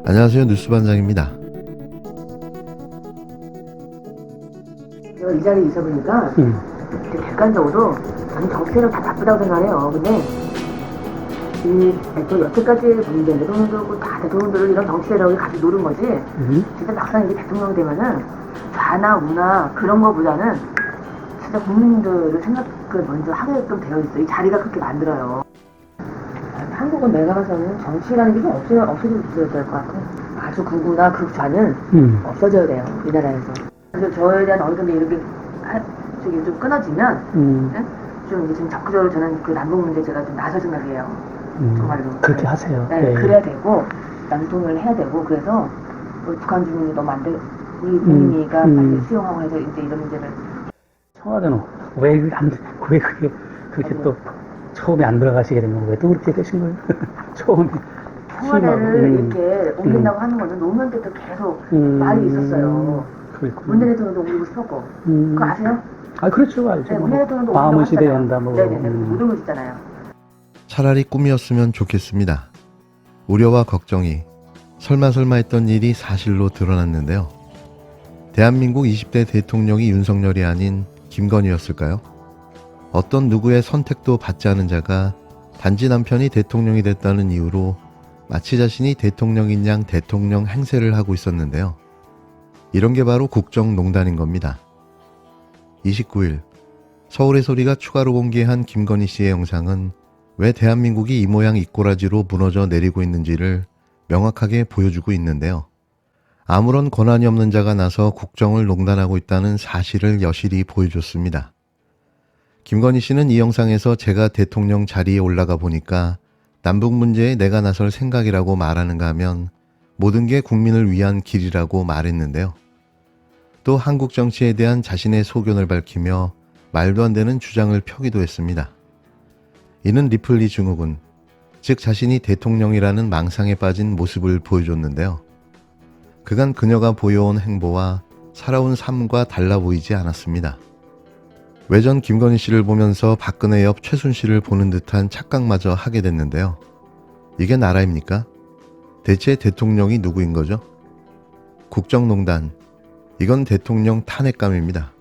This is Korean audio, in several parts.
안녕하세요. 뉴스반장입니다. 제가 이 자리에 있어 보니까 객관적으로 저는 정치를 다 나쁘다고 생각해요. 근데 또 여태까지 문재인 대통령도 다 대통령들을 이런 정치 세력이 같이 노린 거지. 진짜 막상 이게 대통령이 되면은 좌나 우나 그런 거보다는 진짜 국민들을 생각을 먼저 하게끔 되어 있어. 이 자리가 그렇게 만들어요. 한국은 내가 봐서는 정치라는 게 좀 없어져야 될 것 같아. 아주 극우나 극좌는 없어져야 돼요. 이 나라에서. 그래서 저에 대한 어느 정도 이렇게 저기 좀 끊어지면 좀 이제 좀 적극적으로 저는 그 남북 문제 제가 좀 나설 생각이에요. 정말로. 그렇게 하세요. 네, 네. 그래야 되고 남통을 해야 되고 그래서 우리 북한 주민이 너무 안 돼. 우리 국민이가 빨리 수용하고 해서 이제 이런 문제를. 청와대는 왜 그게 그렇게 또 처음에 안 들어가시게 된 거예요? 왜 또 그렇게 되신 거예요? 처음에 청와대를 이렇게 옮긴다고 하는 거는 노무현 때도 계속 말이 있었어요. 문재인 대통령도 옮기고 싶었고. 그거 아세요? 아, 그렇죠. 알죠. 네, 문재인 대통령도 마음은 옮기고 시대에 하잖아요. 한다. 뭐. 네네네. 못 옮기셨잖아요. 차라리 꿈이었으면 좋겠습니다. 우려와 걱정이 설마 했던 일이 사실로 드러났는데요. 대한민국 20대 대통령이 윤석열이 아닌 김건희였을까요? 어떤 누구의 선택도 받지 않은 자가 단지 남편이 대통령이 됐다는 이유로 마치 자신이 대통령인 양 대통령 행세를 하고 있었는데요. 이런 게 바로 국정농단인 겁니다. 29일 서울의 소리가 추가로 공개한 김건희 씨의 영상은 왜 대한민국이 이 모양 이 꼬라지로 무너져 내리고 있는지를 명확하게 보여주고 있는데요. 아무런 권한이 없는 자가 나서 국정을 농단하고 있다는 사실을 여실히 보여줬습니다. 김건희 씨는 이 영상에서 제가 대통령 자리에 올라가 보니까 남북 문제에 내가 나설 생각이라고 말하는가 하면 모든 게 국민을 위한 길이라고 말했는데요. 또 한국 정치에 대한 자신의 소견을 밝히며 말도 안 되는 주장을 펴기도 했습니다. 이는 리플리 증후군, 즉 자신이 대통령이라는 망상에 빠진 모습을 보여줬는데요. 그간 그녀가 보여온 행보와 살아온 삶과 달라 보이지 않았습니다. 외전 김건희 씨를 보면서 박근혜 옆 최순실을 보는 듯한 착각마저 하게 됐는데요. 이게 나라입니까? 대체 대통령이 누구인 거죠? 국정농단, 이건 대통령 탄핵감입니다.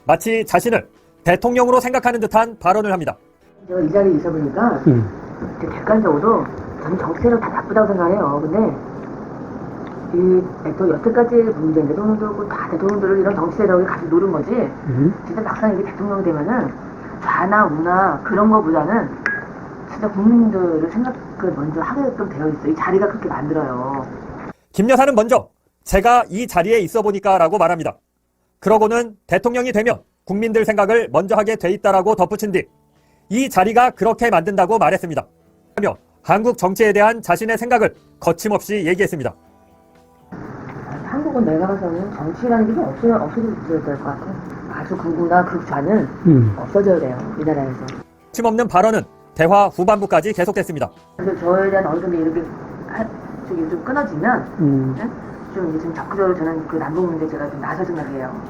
마치 자신을 대통령으로 생각하는 듯한 발언을 합니다. 제가 이 자리에 있어 보니까 객관적으로 저는 정치 세력 다 나쁘다고 생각해요. 근데 또 여태까지 문재인 대통령도 다 대통령들을 이런 정치 세력이 같이 노린 거지. 진짜 막상 이게 대통령이 되면은 좌나 우나 그런 거보다는 진짜 국민들을 생각을 먼저 하게끔 되어 있어. 이 자리가 그렇게 만들어요. 김 여사는 먼저 제가 이 자리에 있어 보니까 라고 말합니다. 그러고는 대통령이 되면 국민들 생각을 먼저 하게 돼 있다라고 덧붙인 뒤 이 자리가 그렇게 만든다고 말했습니다. 하며 한국 정치에 대한 자신의 생각을 거침없이 얘기했습니다. 한국은 내가 봐서는 정치라는 게 좀 없어져야 될 것 같아. 아주 극우나 극좌는 없어져야 돼요. 이 나라에서. 거침없는 발언은 대화 후반부까지 계속됐습니다. 그래서 저에 대한 어느 정도 이렇게 저기 좀 끊어지면 좀 이제 좀 적극적으로 저는 그 남북 문제 제가 좀 나설 생각이에요.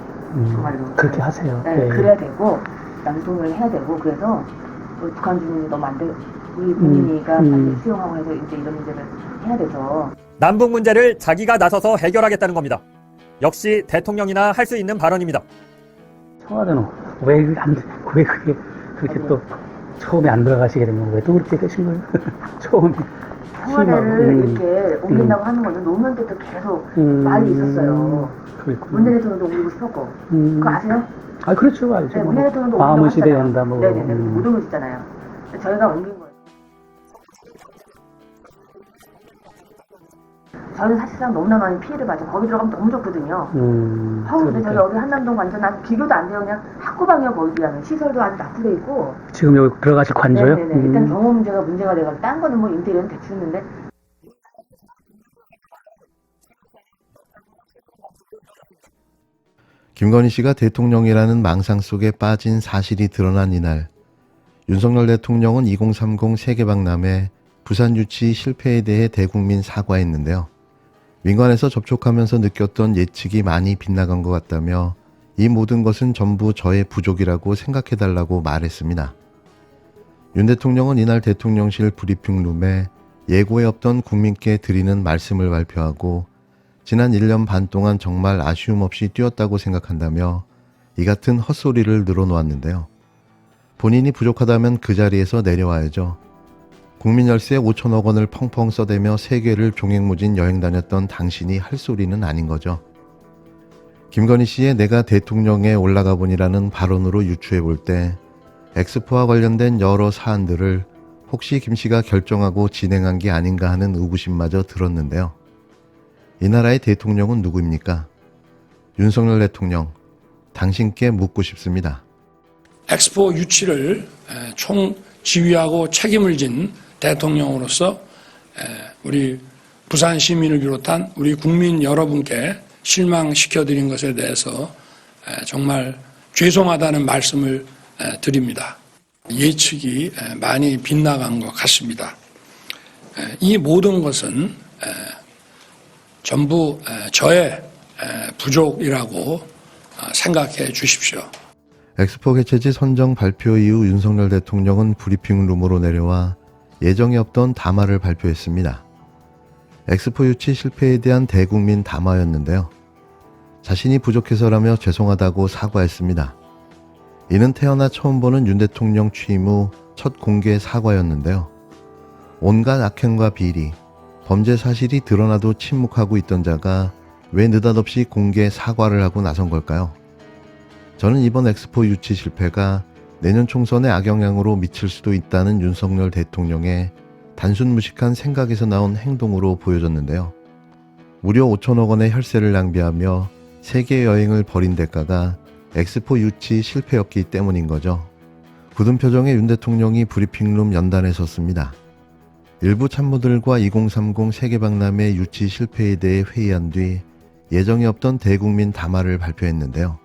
정말로. 그렇게 하세요. 네, 네. 그래야 되고 남통을 해야 되고 그래서 우리 북한 주민이 너무 안 돼. 우리 국민이가 빨리 수용하고 해서 이제 이런 문제를 해야 돼서. 남북 문제를 자기가 나서서 해결하겠다는 겁니다. 역시 대통령이나 할 수 있는 발언입니다. 청와대는 왜 그게 그렇게 또 처음에 안 들어가시게 된 거예요? 왜 또 그렇게 되신 거예요? 처음에. 청와대를 이렇게 옮긴다고 하는 거는 노무현 때도 계속 말이 있었어요. 문재인 대통령도 옮기고 싶었고. 그거 아세요? 아, 그렇죠. 알죠. 네, 문재인 대통령도 마음은 옮기고 시대에 하잖아요. 한다. 뭐. 네네네. 못 옮기셨잖아요. 저희가 옮긴 거예요. 저는 사실상 너무나 많이 피해를 봐서 거기 들어가면 너무 좋거든요. 근데 저기 여기 한남동 완전 비교도 안 돼요. 그냥 학구방이요 거기 비하면. 시설도 아주 나쁘게 있고. 지금 여기 들어가실 관저요? 네네네. 일단 경호 문제가 돼가지고 딴 거는 뭐 인테리어는 대충 했는데. 김건희 씨가 대통령이라는 망상 속에 빠진 사실이 드러난 이날, 윤석열 대통령은 2030 세계박람회 부산 유치 실패에 대해 대국민 사과했는데요. 민관에서 접촉하면서 느꼈던 예측이 많이 빗나간 것 같다며 이 모든 것은 전부 저의 부족이라고 생각해달라고 말했습니다. 윤 대통령은 이날 대통령실 브리핑룸에 예고에 없던 국민께 드리는 말씀을 발표하고 지난 1년 반 동안 정말 아쉬움 없이 뛰었다고 생각한다며 이 같은 헛소리를 늘어놓았는데요. 본인이 부족하다면 그 자리에서 내려와야죠. 국민 열세에 5천억 원을 펑펑 써대며 세계를 종횡무진 여행 다녔던 당신이 할 소리는 아닌 거죠. 김건희 씨의 내가 대통령에 올라가 보니라는 발언으로 유추해 볼 때 엑스포와 관련된 여러 사안들을 혹시 김 씨가 결정하고 진행한 게 아닌가 하는 의구심마저 들었는데요. 이 나라의 대통령은 누구입니까? 윤석열 대통령, 당신께 묻고 싶습니다. 엑스포 유치를 총 지휘하고 책임을 진 대통령으로서 우리 부산 시민을 비롯한 우리 국민 여러분께 실망시켜드린 것에 대해서 정말 죄송하다는 말씀을 드립니다. 예측이 많이 빗나간 것 같습니다. 이 모든 것은 전부 저의 부족이라고 생각해 주십시오. 엑스포 개최지 선정 발표 이후 윤석열 대통령은 브리핑룸으로 내려와 예정에 없던 담화를 발표했습니다. 엑스포 유치 실패에 대한 대국민 담화였는데요. 자신이 부족해서라며 죄송하다고 사과했습니다. 이는 태어나 처음 보는 윤 대통령 취임 후 첫 공개 사과였는데요. 온갖 악행과 비리, 범죄 사실이 드러나도 침묵하고 있던 자가 왜 느닷없이 공개 사과를 하고 나선 걸까요? 저는 이번 엑스포 유치 실패가 내년 총선에 악영향으로 미칠 수도 있다는 윤석열 대통령의 단순 무식한 생각에서 나온 행동으로 보여졌는데요. 무려 5천억 원의 혈세를 낭비하며 세계 여행을 벌인 대가가 엑스포 유치 실패였기 때문인 거죠. 굳은 표정의 윤 대통령이 브리핑룸 연단에 섰습니다. 일부 참모들과 2030 세계박람회 유치 실패에 대해 회의한 뒤 예정에 없던 대국민 담화를 발표했는데요.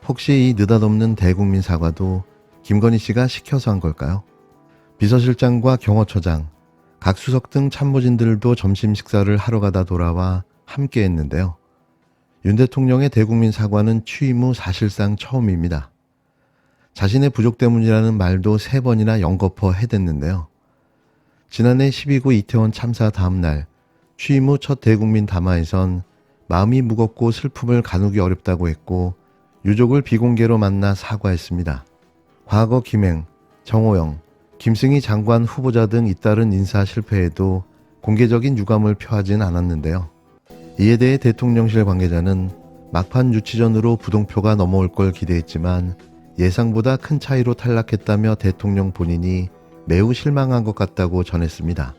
혹시 이 느닷없는 대국민 사과도 김건희 씨가 시켜서 한 걸까요? 비서실장과 경호처장, 각 수석 등 참모진들도 점심 식사를 하러 가다 돌아와 함께 했는데요. 윤 대통령의 대국민 사과는 취임 후 사실상 처음입니다. 자신의 부족 때문이라는 말도 3번이나 연거푸 해댔는데요. 지난해 12구 이태원 참사 다음 날 취임 후 첫 대국민 담화에선 마음이 무겁고 슬픔을 가누기 어렵다고 했고 유족을 비공개로 만나 사과했습니다. 과거 김행, 정호영, 김승희 장관 후보자 등 잇따른 인사 실패에도 공개적인 유감을 표하진 않았는데요. 이에 대해 대통령실 관계자는 막판 유치전으로 부동표가 넘어올 걸 기대했지만 예상보다 큰 차이로 탈락했다며 대통령 본인이 매우 실망한 것 같다고 전했습니다.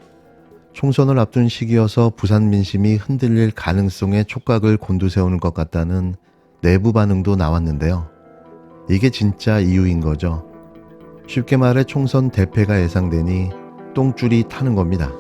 총선을 앞둔 시기여서 부산 민심이 흔들릴 가능성에 촉각을 곤두세우는 것 같다는 내부 반응도 나왔는데요. 이게 진짜 이유인 거죠. 쉽게 말해 총선 대패가 예상되니 똥줄이 타는 겁니다.